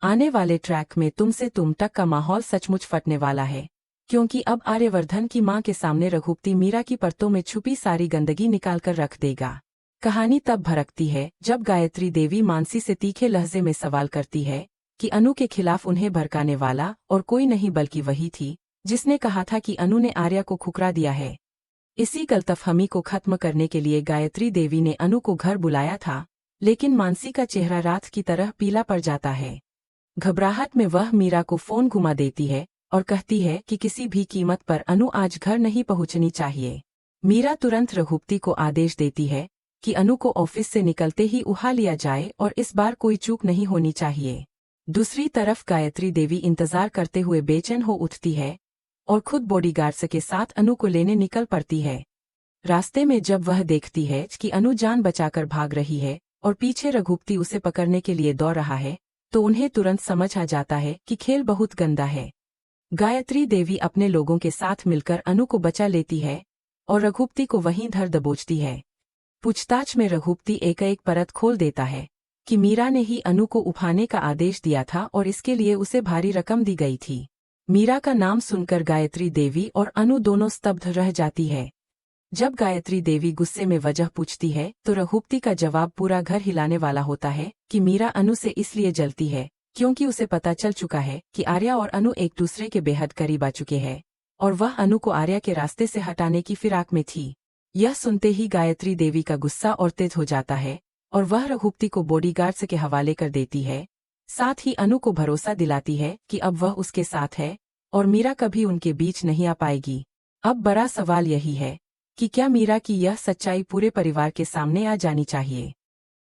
आने वाले ट्रैक में तुमसे तुम तक का माहौल सचमुच फटने वाला है, क्योंकि अब आर्यवर्धन की मां के सामने रघुपति मीरा की परतों में छुपी सारी गंदगी निकालकर रख देगा। कहानी तब भड़कती है जब गायत्री देवी मानसी से तीखे लहजे में सवाल करती है कि अनु के खिलाफ उन्हें भड़काने वाला और कोई नहीं बल्कि वही थी जिसने कहा था कि अनु ने आर्या को ठुकरा दिया है। इसी गलतफहमी को खत्म करने के लिए गायत्री देवी ने अनु को घर बुलाया था, लेकिन मानसी का चेहरा रात की तरह पीला पड़ जाता है। घबराहट में वह मीरा को फोन घुमा देती है और कहती है कि किसी भी कीमत पर अनु आज घर नहीं पहुंचनी चाहिए। मीरा तुरंत रघुपति को आदेश देती है कि अनु को ऑफिस से निकलते ही उठा लिया जाए और इस बार कोई चूक नहीं होनी चाहिए। दूसरी तरफ गायत्री देवी इंतजार करते हुए बेचैन हो उठती है और खुद बॉडीगार्ड्स के साथ अनु को लेने निकल पड़ती है। रास्ते में जब वह देखती है कि अनु जान बचाकर भाग रही है और पीछे रघुपति उसे पकड़ने के लिए दौड़ रहा है, तो उन्हें तुरंत समझ आ जाता है कि खेल बहुत गंदा है। गायत्री देवी अपने लोगों के साथ मिलकर अनु को बचा लेती है और रघुपति को वहीं धर दबोचती है। पूछताछ में रघुपति एक परत खोल देता है कि मीरा ने ही अनु को उठाने का आदेश दिया था और इसके लिए उसे भारी रकम दी गई थी। मीरा का नाम सुनकर गायत्री देवी और अनु दोनों स्तब्ध रह जाती है। जब गायत्री देवी गुस्से में वजह पूछती है तो रघुपति का जवाब पूरा घर हिलाने वाला होता है कि मीरा अनु से इसलिए जलती है क्योंकि उसे पता चल चुका है कि आर्या और अनु एक दूसरे के बेहद करीब आ चुके हैं और वह अनु को आर्या के रास्ते से हटाने की फिराक में थी। यह सुनते ही गायत्री देवी का गुस्सा और तेज हो जाता है और वह रघुपति को बॉडीगार्ड्स के हवाले कर देती है। साथ ही अनु को भरोसा दिलाती है कि अब वह उसके साथ है और मीरा कभी उनके बीच नहीं आ पाएगी। अब बड़ा सवाल यही है कि क्या मीरा की यह सच्चाई पूरे परिवार के सामने आ जानी चाहिए।